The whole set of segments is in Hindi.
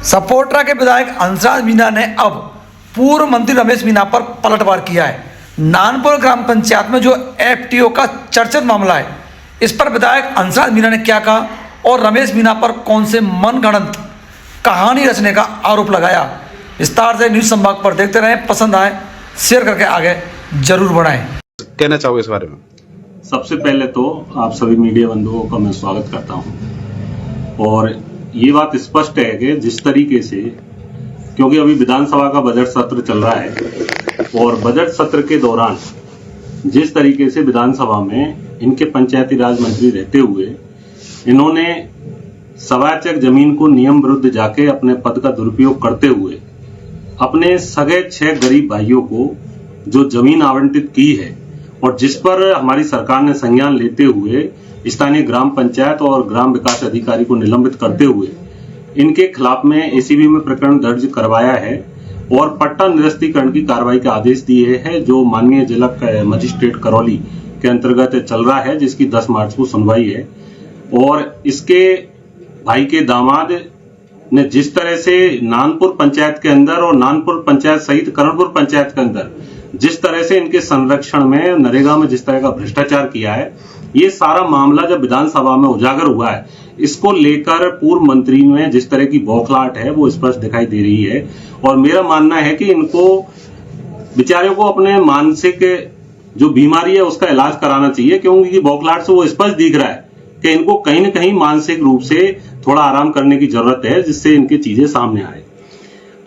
सपोट्रा के विधायक हंसराज मीणा ने अब पूर्व मंत्री रमेश मीणा पर पलटवार किया है। नानपुर ग्राम पंचायत में जो एफटीओ का चर्चित मामला है, इस पर विधायक हंसराज मीणा ने क्या कहा और रमेश मीणा पर कौन से मनगढ़ंत कहानी रचने का आरोप लगाया। विस्तार से न्यूज संभाग पर देखते रहें। पसंद आए शेयर करके आगे जरूर बढ़ाएं। कहना चाहोगे इस बारे में? सबसे पहले तो आप सभी मीडिया बंधुओं का मैं स्वागत करता हूं और ये बात स्पष्ट है कि जिस तरीके से, क्योंकि अभी विधानसभा का बजट सत्र चल रहा है और बजट सत्र के दौरान जिस तरीके से विधानसभा में इनके पंचायती राज मंत्री रहते हुए इन्होंने सवाचक जमीन को नियम विरुद्ध जाके अपने पद का दुरुपयोग करते हुए अपने सगे 6 गरीब भाइयों को जो जमीन आवंटित की है और जिस पर हमारी सरकार ने संज्ञान लेते हुए स्थानीय ग्राम पंचायत और ग्राम विकास अधिकारी को निलंबित करते हुए इनके खिलाफ में एसीबी में प्रकरण दर्ज करवाया है और पट्टा निरस्तीकरण की कार्रवाई के आदेश दिए हैं, जो माननीय जिला मजिस्ट्रेट करौली के अंतर्गत चल रहा है, जिसकी 10 मार्च को सुनवाई है। और इसके भाई के दामाद ने जिस तरह से नानपुर पंचायत के अंदर और नानपुर पंचायत सहित करणपुर पंचायत के अंदर जिस तरह से इनके संरक्षण में नरेगा में जिस तरह का भ्रष्टाचार किया है, ये सारा मामला जब विधानसभा में उजागर हुआ है, इसको लेकर पूर्व मंत्री में जिस तरह की बौखलाहट है वो स्पष्ट दिखाई दे रही है। और मेरा मानना है कि इनको बेचारों को अपने मानसिक जो बीमारी है उसका इलाज कराना चाहिए, क्योंकि बौखलाहट से वो स्पष्ट दिख रहा है कि इनको कहीं न कहीं मानसिक रूप से थोड़ा आराम करने की जरूरत है, जिससे इनकी चीजें सामने आए।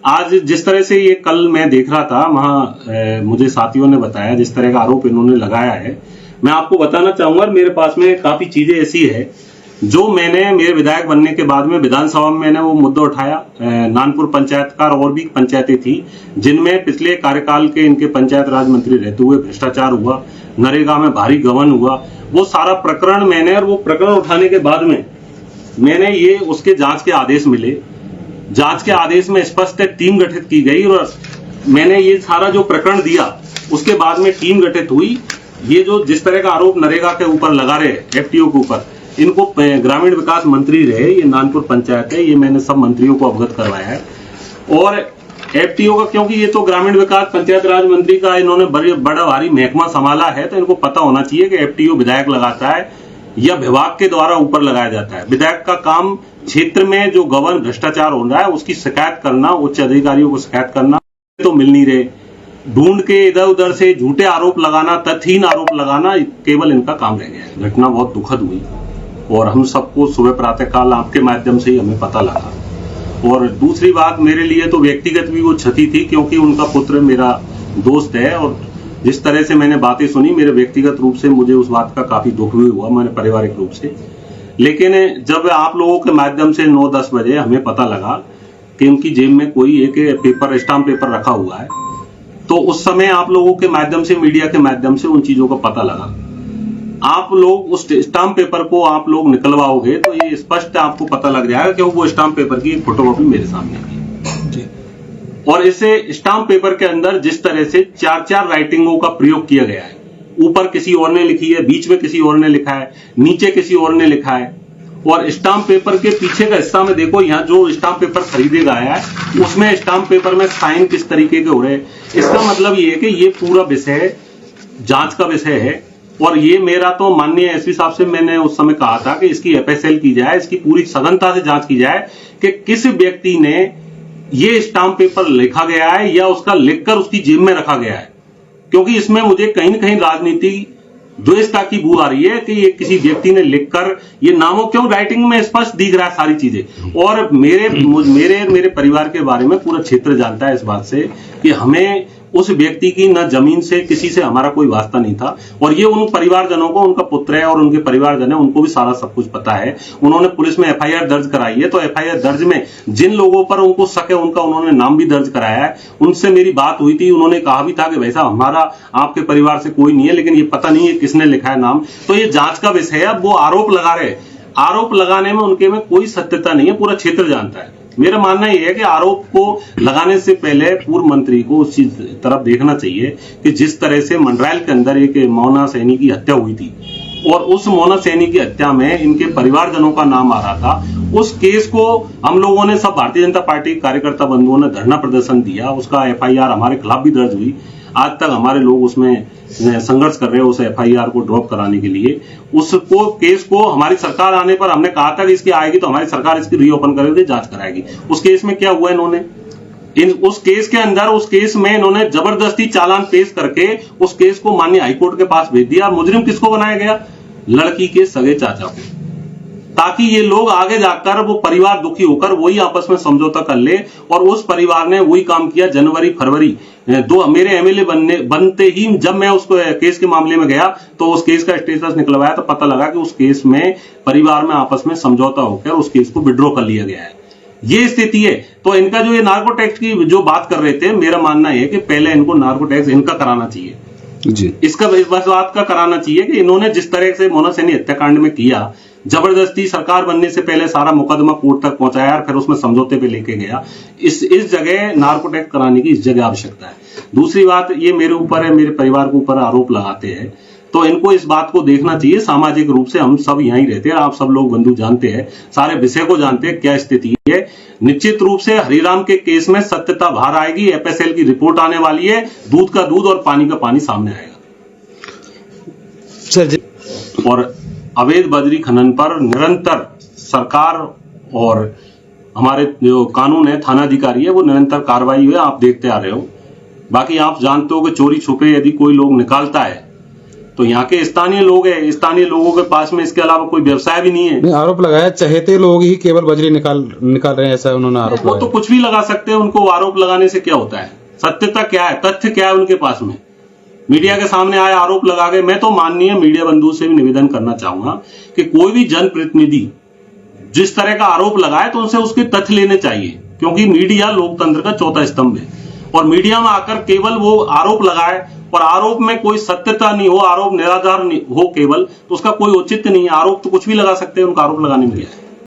आज जिस तरह से ये कल मैं देख रहा था वहां मुझे साथियों ने बताया जिस तरह का आरोप इन्होंने लगाया है, मैं आपको बताना चाहूंगा। मेरे पास में काफी चीजें ऐसी है जो मैंने मेरे विधायक बनने के बाद में विधानसभा में मैंने वो मुद्दा उठाया। नानपुर पंचायत का और भी पंचायतें थी जिनमें पिछले कार्यकाल के इनके पंचायत राज मंत्री रहते हुए भ्रष्टाचार हुआ, नरेगा में भारी गबन हुआ, वो सारा प्रकरण मैंने, और वो प्रकरण उठाने के बाद में मैंने ये उसके जांच के आदेश मिले। जांच के आदेश में स्पष्ट टीम गठित की गई और मैंने ये सारा जो प्रकरण दिया उसके बाद में टीम गठित हुई। ये जो जिस तरह का आरोप नरेगा के ऊपर लगा रहे एफटीओ के ऊपर, इनको ग्रामीण विकास मंत्री रहे, ये नानपुर पंचायत है, ये मैंने सब मंत्रियों को अवगत करवाया है। और एफटीओ का, क्योंकि ये तो ग्रामीण विकास पंचायत राज मंत्री का इन्होंने बड़ा भारी महकमा संभाला है, तो इनको पता होना चाहिए कि एफटीओ विधायक लगाता है या विभाग के द्वारा ऊपर लगाया जाता है। विधायक का काम क्षेत्र में जो गबन भ्रष्टाचार हो रहा है उसकी शिकायत करना, उच्च अधिकारियों को शिकायत करना, तो मिल नहीं रहे, ढूंढ के इधर उधर से झूठे आरोप लगाना, तथ्यहीन आरोप लगाना, केवल इनका काम रह गया है। घटना बहुत दुखद हुई और हम सबको सुबह प्रातःकाल आपके माध्यम से ही हमें पता लगा। और दूसरी बात, मेरे लिए तो व्यक्तिगत भी वो क्षति थी, क्योंकि उनका पुत्र मेरा दोस्त है और जिस तरह से मैंने बातें सुनी, मेरे व्यक्तिगत रूप से मुझे उस बात का काफी दुख भी हुआ, मैंने पारिवारिक रूप से। लेकिन जब आप लोगों के माध्यम से 9-10 बजे हमें पता लगा कि उनकी जेब में कोई एक पेपर, स्टाम्प पेपर रखा हुआ है, तो उस समय आप लोगों के माध्यम से, मीडिया के माध्यम से उन चीजों का पता लगा। आप लोग उस स्टाम्प पेपर को आप लोग निकलवाओगे तो ये स्पष्ट आपको पता लग जाएगा कि वो स्टाम्प पेपर की एक फोटोकॉपी मेरे सामने है। और इसे स्टाम्प पेपर के अंदर जिस तरह से 4-4 राइटिंगों का प्रयोग किया गया है, ऊपर किसी और ने लिखी है, बीच में किसी और ने लिखा है, नीचे किसी और ने लिखा है, और स्टाम्प पेपर के पीछे का हिस्सा में देखो, यहाँ जो स्टाम्प पेपर खरीदे गया है उसमें स्टाम्प पेपर में साइन किस तरीके के हो रहे हैं। इसका मतलब ये है कि ये पूरा विषय जांच का विषय है। और ये मेरा तो माननीय एसपी साहब से मैंने उस समय कहा था कि इसकी एफएसएल की जाए, इसकी पूरी सघनता से जांच की जाए कि किस व्यक्ति ने ये स्टाम्प पेपर लिखा गया है या उसका लिखकर उसकी जेब में रखा गया है, क्योंकि इसमें मुझे कहीं न कहीं राजनीति द्वेषता की बू आ रही है कि ये किसी व्यक्ति ने लिखकर, ये नामों, क्यों राइटिंग में स्पष्ट दिख रहा है सारी चीजें। और मेरे परिवार के बारे में पूरा क्षेत्र जानता है इस बात से कि हमें उस व्यक्ति की न जमीन से, किसी से हमारा कोई वास्ता नहीं था। और ये उन परिवारजनों को, उनका पुत्र है और उनके परिवारजन है, उनको भी सारा सब कुछ पता है। उन्होंने पुलिस में एफआईआर दर्ज कराई है, तो एफआईआर दर्ज में जिन लोगों पर उनको शक है उनका उन्होंने नाम भी दर्ज कराया है। उनसे मेरी बात हुई थी, उन्होंने कहा भी था कि भाई साहब हमारा आपके परिवार से कोई नहीं है, लेकिन ये पता नहीं है किसने लिखा है नाम। तो ये जांच का विषय है। अब वो आरोप लगा रहे, आरोप लगाने में उनके में कोई सत्यता नहीं है, पूरा क्षेत्र जानता है। मेरा मानना यह है कि आरोप को लगाने से पहले पूर्व मंत्री को उस चीज तरफ देखना चाहिए कि जिस तरह से मंडरायल के अंदर एक मौना सैनी की हत्या हुई थी, और उस मोना सैनी की हत्या में इनके परिवारजनों का नाम आ रहा था। उस केस को हम लोगों ने, सब भारतीय जनता पार्टी कार्यकर्ता बंधुओं ने धरना प्रदर्शन दिया, उसका FIR हमारे खिलाफ भी दर्ज हुई। आज तक हमारे लोग उसमें संघर्ष कर रहे हैं उस FIR को ड्रॉप कराने के लिए। उसको केस को हमारी सरकार आने पर हमने कहा था कि इसकी आएगी तो हमारी सरकार इसकी रीओपन करेगी, जांच कराएगी। उस केस में क्या हुआ, इन्होंने उस केस के अंदर, उस केस में इन्होंने जबरदस्ती चालान पेश करके उस केस को माननीय हाईकोर्ट के पास भेज दिया। मुजरिम किसको बनाया गया? लड़की के सगे चाचा को, ताकि ये लोग आगे जाकर वो परिवार दुखी होकर वही आपस में समझौता कर ले। और उस परिवार ने वही काम किया। जनवरी फरवरी दो मेरे MLA बनते ही जब मैं उस केस के मामले में गया तो उस केस का स्टेटस निकलवाया तो पता लगा कि उस केस में परिवार में आपस में समझौता होकर उस केस को विड्रॉ कर लिया गया है। ये स्थिति है। तो इनका जो ये नार्को टैक्स की जो बात कर रहे थे, मेरा मानना है कि पहले इनको नार्को टैक्स इनका कराना चाहिए जी। इसका इस बात का कराना चाहिए कि इन्होंने जिस तरह से मोना सैनी हत्याकांड में किया, जबरदस्ती सरकार बनने से पहले सारा मुकदमा कोर्ट तक पहुंचाया और फिर उसमें समझौते पे लेके गया। इस जगह नार्को टैक्स कराने की इस जगह आवश्यकता है। दूसरी बात, ये मेरे ऊपर है, मेरे परिवार के ऊपर आरोप लगाते हैं, तो इनको इस बात को देखना चाहिए सामाजिक रूप से। हम सब यहीं रहते हैं, आप सब लोग बंधु जानते हैं, सारे विषय को जानते हैं, क्या स्थिति है। निश्चित रूप से हरिराम के केस में सत्यता बाहर आएगी। FSL की रिपोर्ट आने वाली है, दूध का दूध और पानी का पानी सामने आएगा। और अवैध बजरी खनन पर निरंतर सरकार और हमारे जो कानून है, थानाधिकारी है, वो निरंतर कार्रवाई है, आप देखते आ रहे हो। बाकी आप जानते हो कि चोरी छुपे यदि कोई लोग निकालता है तो यहाँ के स्थानीय लोग हैं, स्थानीय लोगों के पास में इसके अलावा कोई व्यवसाय भी नहीं है। आरोप लगाया चहेते लोग ही केवल बजरी निकाल रहे हैं, ऐसा उन्होंने आरोप लगाया। वो तो कुछ भी लगा सकते हैं, उनको आरोप लगाने से क्या होता है? सत्यता क्या है, तथ्य क्या है उनके पास में? मीडिया के सामने आए, आरोप लगा गए। मैं तो माननीय मीडिया बंधु से भी निवेदन करना चाहूंगा कि कोई भी जनप्रतिनिधि जिस तरह का आरोप लगाए तो उनसे उसके तथ्य लेने चाहिए, क्योंकि मीडिया लोकतंत्र का चौथा स्तंभ है। और मीडिया में आकर केवल वो आरोप लगाए और आरोप में कोई सत्यता नहीं हो, आरोप निराधार हो केवल, तो उसका कोई औचित्य नहीं है। आरोप तो कुछ भी लगा सकते हैं, उनका आरोप लगाने में क्या है।